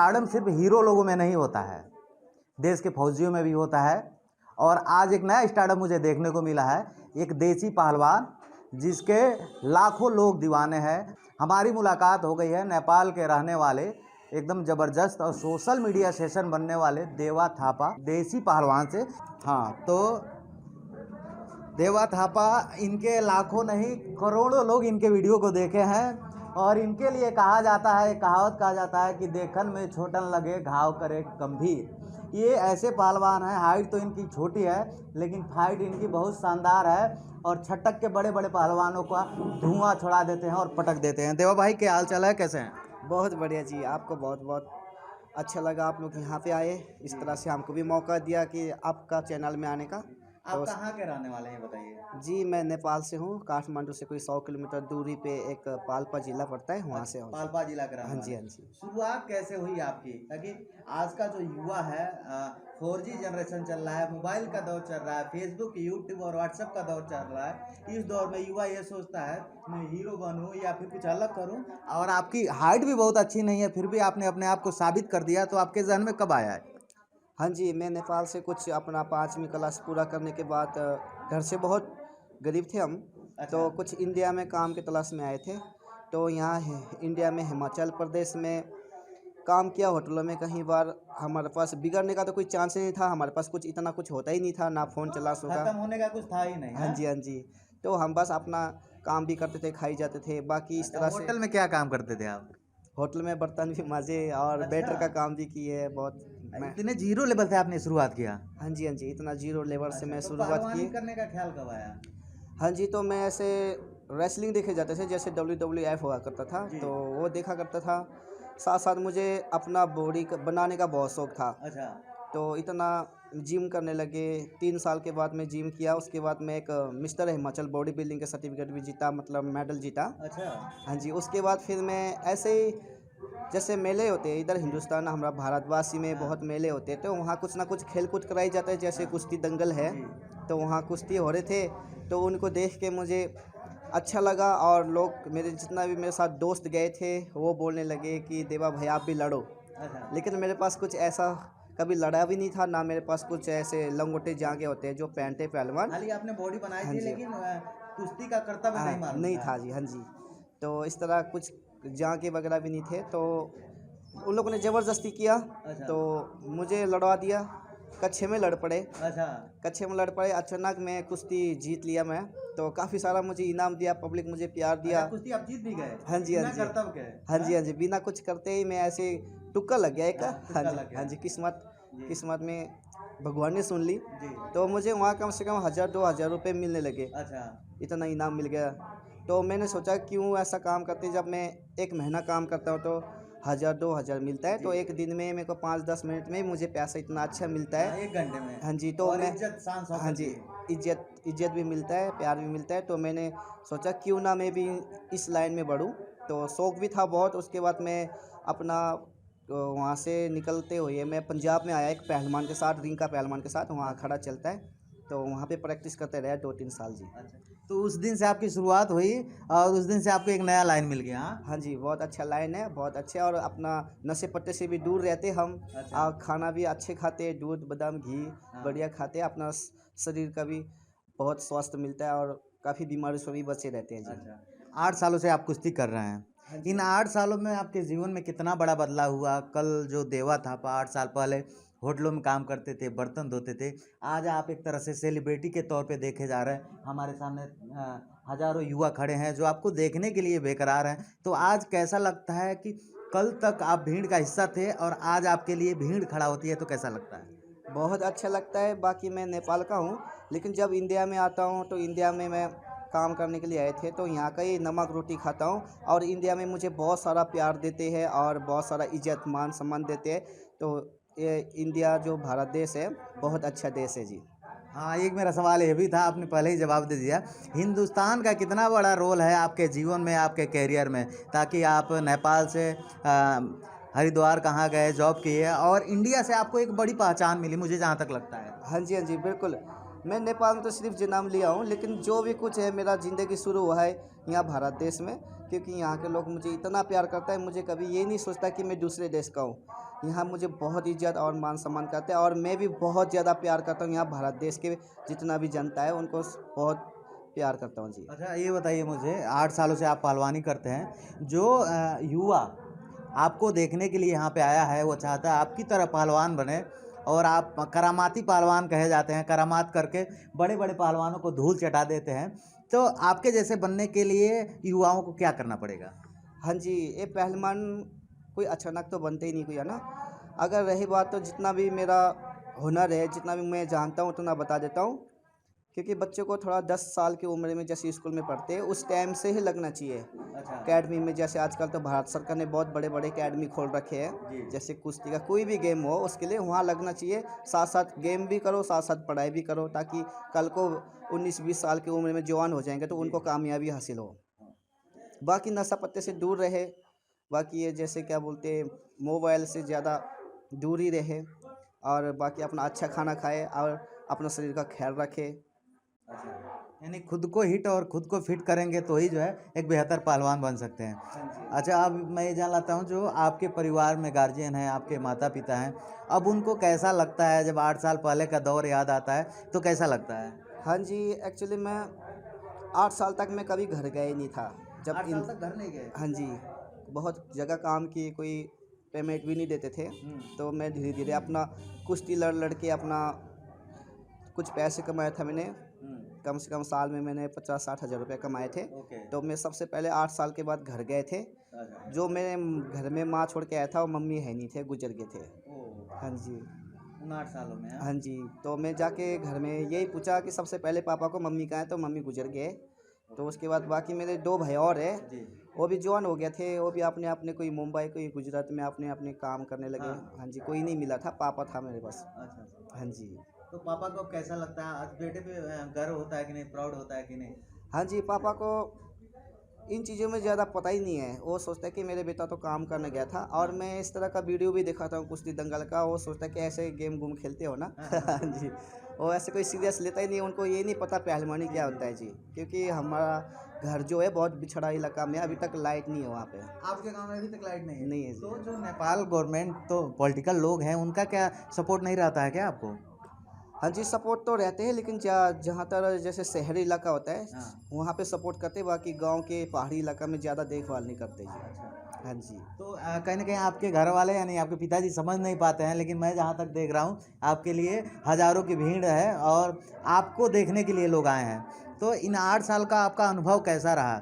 Stardom सिर्फ hero लोगों में नहीं होता है, देश के फौजियों में भी होता है। और आज एक नया स्टारडम मुझे देखने को मिला है, एक देसी पहलवान जिसके लाखों लोग दीवाने हैं। हमारी मुलाकात हो गई है नेपाल के रहने वाले एकदम ज़बरदस्त और सोशल मीडिया सेशन बनने वाले देवा थापा देसी पहलवान से। हाँ, तो देवा थापा, इनके लाखों नहीं करोड़ों लोग इनके वीडियो को देखे हैं और इनके लिए कहा जाता है, कहावत कहा जाता है कि देखन में छोटन लगे घाव करे गंभीर। ये ऐसे पहलवान हैं, हाइट तो इनकी छोटी है लेकिन फाइट इनकी बहुत शानदार है और छटक के बड़े बड़े पहलवानों का धुआं छोड़ा देते हैं और पटक देते हैं। देवा भाई, क्या हाल चाल है, कैसे हैं? बहुत बढ़िया जी। आपको बहुत बहुत अच्छा लगा आप लोग यहाँ पे आए, इस तरह से हमको भी मौका दिया कि आपका चैनल में आने का। आप तो कहाँ के रहने वाले हैं बताइए? जी, मैं नेपाल से हूँ। काठमांडू से कोई 100 किलोमीटर दूरी पे एक पाल्पा जिला पड़ता है, वहाँ से हूँ। पाल्पा जिला के रहने हाँ जी, वाले। हाँ जी। शुरुआत कैसे हुई आपकी? ताकि आज का जो युवा है 4G जनरेशन चल रहा है, मोबाइल का दौर चल रहा है, फेसबुक, यूट्यूब और व्हाट्सएप का दौर चल रहा है। इस दौर में युवा ये सोचता है मैं हीरो बनूं या फिर कुछ अलग करूं। और आपकी हाइट भी बहुत अच्छी नहीं है, फिर भी आपने अपने आप को साबित कर दिया, तो आपके जहन में कब आया है? हाँ जी, मैं नेपाल से कुछ अपना 5वीं क्लास पूरा करने के बाद घर से बहुत गरीब थे हम। तो कुछ इंडिया में काम के तलाश में आए थे। तो यहाँ इंडिया में हिमाचल प्रदेश में काम किया होटलों में। कहीं बार हमारे पास बिगड़ने का तो कोई चांस ही नहीं था, हमारे पास कुछ इतना कुछ होता ही नहीं था, ना फ़ोन चला सका, खत्म होने का कुछ था ही नहीं। हाँ जी, हाँ जी। तो हम बस अपना काम भी करते थे, खाई जाते थे, बाकी इस तरह से। होटल में क्या काम करते थे आप? होटल में बर्तन भी मांजे और वेटर का काम भी किए बहुत। मैं इतने जीरो लेवल से आपने शुरुआत किया? हाँ जी, हाँ जी, इतना जीरो लेवल से मैं तो शुरुआत पहलवानी की। करने का ख्याल कब आया? हाँ जी, तो मैं ऐसे रेसलिंग देखे जाते थे, जैसे WWF हुआ करता था, तो वो देखा करता था। साथ साथ मुझे अपना बॉडी बनाने का बहुत शौक था। अच्छा। तो इतना जिम करने लगे। 3 साल के बाद मैं जिम किया, उसके बाद मैं एक मिस्टर हिमाचल बॉडी बिल्डिंग का सर्टिफिकेट भी जीता, मतलब मेडल जीता। अच्छा। हाँ जी, उसके बाद फिर मैं ऐसे ही, जैसे मेले होते हैं इधर हिंदुस्तान, हमारा भारतवासी में बहुत मेले होते हैं, तो वहाँ कुछ ना कुछ खेल कूद कराई जाता है, जैसे कुश्ती दंगल है। तो वहाँ कुश्ती हो रहे थे, तो उनको देख के मुझे अच्छा लगा और लोग मेरे जितना भी मेरे साथ दोस्त गए थे वो बोलने लगे कि देवा भाई आप भी लड़ो। अच्छा। लेकिन मेरे पास कुछ ऐसा कभी लड़ा भी नहीं था, ना मेरे पास कुछ ऐसे लंगोटे जाके होते हैं जो पहनते पहलवान। खाली आपने बॉडी बनाई हाँ थी जी। लेकिन कुश्ती का कर्तव्य नहीं मालूम नहीं था जी। हाँ जी, तो इस तरह कुछ जाके वगैरह भी नहीं थे, तो उन लोगों ने ज़बरदस्ती किया। अच्छा। तो मुझे लड़वा दिया, कच्छे में लड़ पड़े। अच्छा। कच्छे में लड़ पड़े, अचानक मैं कुश्ती जीत लिया मैं। तो काफ़ी सारा मुझे इनाम दिया, पब्लिक मुझे प्यार दिया। अच्छा, कुश्ती आप जीत भी गए? हाँ जी, हाँ बिना जी। कर्तव्य के? हाँ जी, हाँ जी, बिना कुछ करते ही मैं ऐसे तुक्का लग गया एक। हाँ, हाँ तुक्का जी, लग गया। हाँ जी, किस्मत जी। किस्मत में भगवान ने सुन ली। जी। तो मुझे वहाँ कम से कम 1000-2000 रुपये मिलने लगे, अच्छा। इतना इनाम मिल गया। तो मैंने सोचा क्यों ऐसा काम करते, जब मैं 1 महीना काम करता हूँ तो 1000-2000 मिलता है, तो एक दिन में मेरे को 5-10 मिनट में मुझे पैसा इतना अच्छा मिलता है। 1 घंटे में? हाँ जी, तो और मैं इज्जत शान शौकत हाँ जी, भी? इज्जत भी मिलता है, प्यार भी मिलता है। तो मैंने सोचा क्यों ना मैं भी इस लाइन में बढ़ूँ। तो शौक भी था बहुत। उसके बाद मैं अपना वहाँ से निकलते हुए मैं पंजाब में आया एक पहलवान के साथ, रिंग का पहलवान के साथ, वहाँ अखाड़ा चलता है, तो वहाँ पे प्रैक्टिस करते रहे 2-3 साल जी। अच्छा, तो उस दिन से आपकी शुरुआत हुई और उस दिन से आपको एक नया लाइन मिल गया? हाँ? हाँ जी, बहुत अच्छा लाइन है, बहुत अच्छे, और अपना नशे पत्ते से भी दूर रहते हम। अच्छा। खाना भी अच्छे खाते, दूध बादाम घी बढ़िया खाते, अपना शरीर का भी बहुत स्वास्थ्य मिलता है और काफ़ी बीमारी से भी बचे रहते हैं जी। अच्छा, 8 सालों से आप कुश्ती कर रहे हैं। हाँ जी। इन 8 सालों में आपके जीवन में कितना बड़ा बदलाव हुआ? कल जो देवा थापा 8 साल पहले होटलों में काम करते थे, बर्तन धोते थे, आज आप एक तरह से सेलिब्रिटी के तौर पे देखे जा रहे हैं। हमारे सामने हज़ारों युवा खड़े हैं जो आपको देखने के लिए बेकरार हैं। तो आज कैसा लगता है कि कल तक आप भीड़ का हिस्सा थे और आज आपके लिए भीड़ खड़ा होती है, तो कैसा लगता है? बहुत अच्छा लगता है। बाकी मैं नेपाल का हूँ, लेकिन जब इंडिया में आता हूँ तो इंडिया में मैं काम करने के लिए आए थे, तो यहाँ का ही नमक रोटी खाता हूँ और इंडिया में मुझे बहुत सारा प्यार देते हैं और बहुत सारा इज्जत मान सम्मान देते हैं। तो ये इंडिया जो भारत देश है बहुत अच्छा देश है जी। हाँ, एक मेरा सवाल ये भी था, आपने पहले ही जवाब दे दिया। हिंदुस्तान का कितना बड़ा रोल है आपके जीवन में, आपके करियर में, ताकि आप नेपाल से हरिद्वार कहाँ गए, जॉब किए और इंडिया से आपको एक बड़ी पहचान मिली, मुझे जहाँ तक लगता है। हाँ जी, हाँ जी, बिल्कुल। मैं नेपाल में तो सिर्फ जन्म लिया हूँ, लेकिन जो भी कुछ है मेरा ज़िंदगी शुरू हुआ है यहाँ भारत देश में, क्योंकि यहाँ के लोग मुझे इतना प्यार करता है, मुझे कभी ये नहीं सोचता कि मैं दूसरे देश का हूँ। यहाँ मुझे बहुत इज्जत और मान सम्मान करते हैं, और मैं भी बहुत ज़्यादा प्यार करता हूँ यहाँ भारत देश के जितना भी जनता है उनको बहुत प्यार करता हूँ जी। अच्छा ये बताइए मुझे, 8 सालों से आप पहलवानी करते हैं, जो युवा आपको देखने के लिए यहाँ पे आया है, वो चाहता है आपकी तरह पहलवान बने, और आप करामाती पहलवान कहे जाते हैं, करामात करके बड़े-बड़े पहलवानों को धूल चटा देते हैं। तो आपके जैसे बनने के लिए युवाओं को क्या करना पड़ेगा? हाँ जी, ये पहलवान कोई अचानक तो बनते ही नहीं कोई, है ना। अगर रही बात तो जितना भी मेरा हुनर है, जितना भी मैं जानता हूँ उतना बता देता हूँ। क्योंकि बच्चों को थोड़ा 10 साल की उम्र में जैसे स्कूल में पढ़ते हैं उस टाइम से ही लगना चाहिए अच्छा। अकेडमी में। जैसे आजकल तो भारत सरकार ने बहुत बड़े बड़े अकेडमी खोल रखे हैं, जी। जैसे कुश्ती का कोई भी गेम हो उसके लिए वहाँ लगना चाहिए। साथ साथ गेम भी करो, साथ साथ पढ़ाई भी करो, ताकि कल को 19-20 साल की उम्र में जवान हो जाएंगे तो उनको कामयाबी हासिल हो। बाकी नशा पत्ते से दूर रहे, बाकी ये जैसे क्या बोलते हैं, मोबाइल से ज़्यादा दूर ही रहे, और बाकी अपना अच्छा खाना खाए और अपना शरीर का ख्याल रखे। अच्छा, यानी खुद को हिट और खुद को फिट करेंगे तो ही जो है एक बेहतर पहलवान बन सकते हैं। हाँ जी। अच्छा, अब मैं ये जान लेता हूँ, जो आपके परिवार में गार्जियन हैं, आपके माता-पिता हैं, अब उनको कैसा लगता है जब 8 साल पहले का दौर याद आता है, तो कैसा लगता है? हाँ जी, एक्चुअली मैं 8 साल तक मैं कभी घर गया ही नहीं था। जब 8 इन साल तक घर नहीं गए? हाँ जी, बहुत जगह काम किए, कोई पेमेंट भी नहीं देते थे। हुँ, तो मैं धीरे-धीरे अपना कुश्ती लड़ के अपना कुछ पैसे कमाया था मैंने। हुँ, कम से कम साल में मैंने 50-60 हज़ार रुपये कमाए थे। ओके। तो मैं सबसे पहले 8 साल के बाद घर गए थे। अच्छा। जो मेरे घर में माँ छोड़ के आया था, वो मम्मी है नहीं थे, गुज़र गए थे। ओह! हाँ जी। उन 8 सालों में, हाँ? हाँ जी, तो मैं जाके घर में यही पूछा कि सबसे पहले पापा को मम्मी कहाँ है, तो मम्मी गुज़र गए। तो उसके बाद बाकी मेरे 2 भाई और हैं, जी। वो भी जवान हो गए थे, वो भी अपने-अपने, कोई मुंबई, कोई गुजरात में अपने-अपने काम करने लगे। हाँ। हाँ जी, कोई नहीं मिला था, पापा था मेरे बस। अच्छा, अच्छा। हाँ जी। तो पापा को अब कैसा लगता है? आज बेटे पे गर्व होता है कि नहीं, प्राउड होता है कि नहीं? हाँ जी, पापा को इन चीज़ों में ज़्यादा पता ही नहीं है। वो सोचता है कि मेरे बेटा तो काम करने गया था, और हाँ। मैं इस तरह का वीडियो भी दिखाता हूँ कुश्ती दंगल का, वो सोचता है कि ऐसे गेम गूम खेलते हो ना। हाँ, हाँ, हाँ हाँ। जी, वो ऐसे कोई सीरियस लेता ही नहीं है, उनको ये नहीं पता पहलवानी जी, क्या जी, होता है जी। जी। क्योंकि हमारा घर जो है बहुत बिछड़ा इलाका में है, अभी तक लाइट नहीं है वहाँ पे। आपके गाँव में अभी तक लाइट नहीं है? नहीं है जी। तो जो नेपाल गवर्नमेंट, तो पॉलिटिकल लोग हैं, उनका क्या सपोर्ट नहीं रहता है क्या आपको? हाँ जी, सपोर्ट तो रहते हैं, लेकिन जहाँ तर जैसे शहरी इलाका होता है, हाँ। वहाँ पे सपोर्ट करते हैं, बाकी गाँव के पहाड़ी इलाका में ज़्यादा देखभाल नहीं करते जी। अच्छा। हाँ जी। तो कहीं न कहीं आपके घर वाले यानी आपके पिताजी समझ नहीं पाते हैं, लेकिन मैं जहाँ तक देख रहा हूँ, आपके लिए हज़ारों की भीड़ है और आपको देखने के लिए लोग आए हैं। तो इन 8 साल का आपका अनुभव कैसा रहा?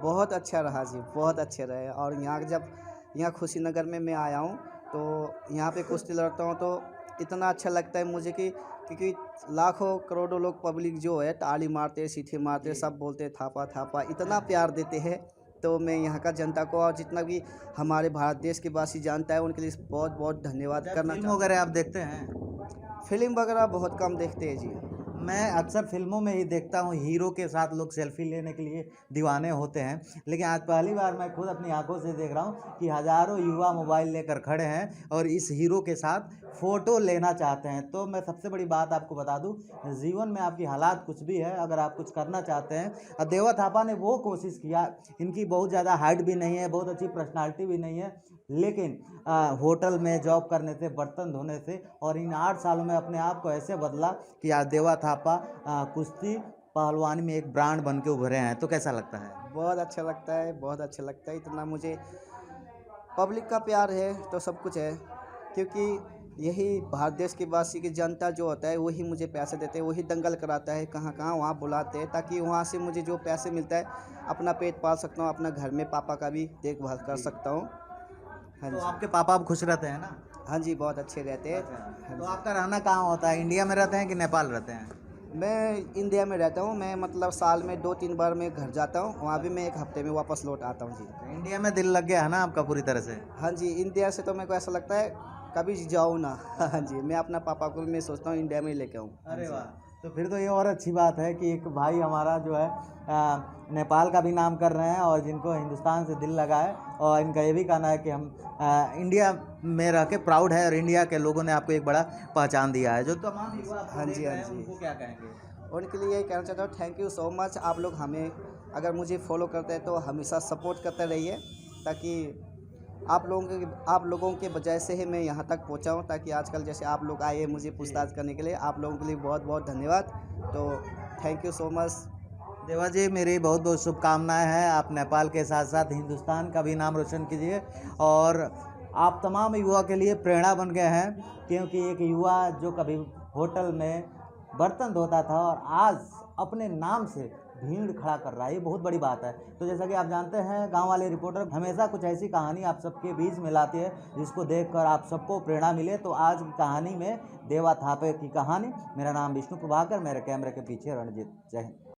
बहुत अच्छा रहा जी, बहुत अच्छे रहे। और यहाँ जब यहाँ खुशीनगर में मैं आया हूँ, तो यहाँ पे कुश्ती लड़ता हूँ तो इतना अच्छा लगता है मुझे कि क्योंकि लाखों करोड़ों लोग पब्लिक जो है ताली मारते, सीटी मारते, जी। सब बोलते थापा थापा, इतना प्यार देते हैं। तो मैं यहाँ का जनता को और जितना भी हमारे भारत देश के वासी जानता है उनके लिए बहुत बहुत धन्यवाद अच्छा, करना फ़िल्म चाहता वगैरह आप देखते हैं? हूँ। फिल्म वगैरह बहुत कम देखते हैं जी। मैं अक्सर फ़िल्मों में ही देखता हूँ, हीरो के साथ लोग सेल्फ़ी लेने के लिए दीवाने होते हैं। लेकिन आज पहली बार मैं खुद अपनी आँखों से देख रहा हूँ कि हज़ारों युवा मोबाइल लेकर खड़े हैं और इस हीरो के साथ फ़ोटो लेना चाहते हैं। तो मैं सबसे बड़ी बात आपको बता दूँ, जीवन में आपकी हालात कुछ भी है, अगर आप कुछ करना चाहते हैं, देवा थापा ने वो कोशिश किया। इनकी बहुत ज़्यादा हाइट भी नहीं है, बहुत अच्छी पर्सनैलिटी भी नहीं है, लेकिन होटल में जॉब करने से, बर्तन धोने से, और इन 8 सालों में अपने आप को ऐसे बदला कि आज देवा थापा कुश्ती पहलवानी में एक ब्रांड बन के उभरे हैं। तो कैसा लगता है? बहुत अच्छा लगता है, बहुत अच्छा लगता है। इतना मुझे पब्लिक का प्यार है तो सब कुछ है, क्योंकि यही भारत देश के वासी की जनता जो होता है वही मुझे पैसे देते हैं, वही दंगल कराता है, कहाँ-कहाँ वहाँ बुलाते हैं, ताकि वहाँ से मुझे जो पैसे मिलता है अपना पेट पाल सकता हूँ, अपना घर में पापा का भी देखभाल कर जी। सकता हूँ। हाँ तो जी। आपके पापा अब खुश रहते हैं ना? हाँ जी, बहुत अच्छे रहते हैं। अच्छा, हाँ तो जी। आपका रहना कहाँ होता है? इंडिया में रहते हैं कि नेपाल रहते हैं? मैं इंडिया में रहता हूँ, मैं मतलब साल में 2-3 बार मैं घर जाता हूँ, वहाँ भी मैं 1 हफ्ते में वापस लौट आता हूँ जी। इंडिया में दिल लग गया है ना आपका पूरी तरह से? हाँ जी, इंडिया से तो मेरे को ऐसा लगता है कभी जाऊँ ना। हाँ जी, मैं अपना पापा को भी मैं सोचता हूँ इंडिया में ही लेके आऊँ। हाँ अरे जी। वाह! तो फिर तो ये और अच्छी बात है कि एक भाई हमारा जो है नेपाल का भी नाम कर रहे हैं और जिनको हिंदुस्तान से दिल लगा है, और इनका ये भी कहना है कि हम इंडिया में रह के प्राउड है और इंडिया के लोगों ने आपको एक बड़ा पहचान दिया है। जो तमाम युवा आपको हाँ देख जी, रहे हाँ हैं, जी। उनको क्या कहेंगे? उनके लिए यही कहना चाहता हूँ, थैंक यू सो मच। आप लोग हमें अगर मुझे फॉलो करते हैं तो हमेशा सपोर्ट करते रहिए, ताकि आप लोगों के वजह से ही मैं यहाँ तक पहुँचा हूँ, ताकि आजकल जैसे आप लोग आए हैं मुझे पूछताछ करने के लिए, आप लोगों के लिए बहुत बहुत धन्यवाद। तो थैंक यू सो मच। देवा जी, मेरी बहुत बहुत शुभकामनाएं हैं। आप नेपाल के साथ साथ हिंदुस्तान का भी नाम रोशन कीजिए और आप तमाम युवा के लिए प्रेरणा बन गए हैं, क्योंकि एक युवा जो कभी होटल में बर्तन धोता था और आज अपने नाम से भीड़ खड़ा कर रहा है, ये बहुत बड़ी बात है। तो जैसा कि आप जानते हैं, गांव वाले रिपोर्टर हमेशा कुछ ऐसी कहानी आप सबके बीच में लाते हैं जिसको देखकर आप सबको प्रेरणा मिले। तो आज की कहानी में देवा थापे की कहानी। मेरा नाम विष्णु प्रभाकर, मेरे कैमरे के पीछे रणजीत। जय हिंद।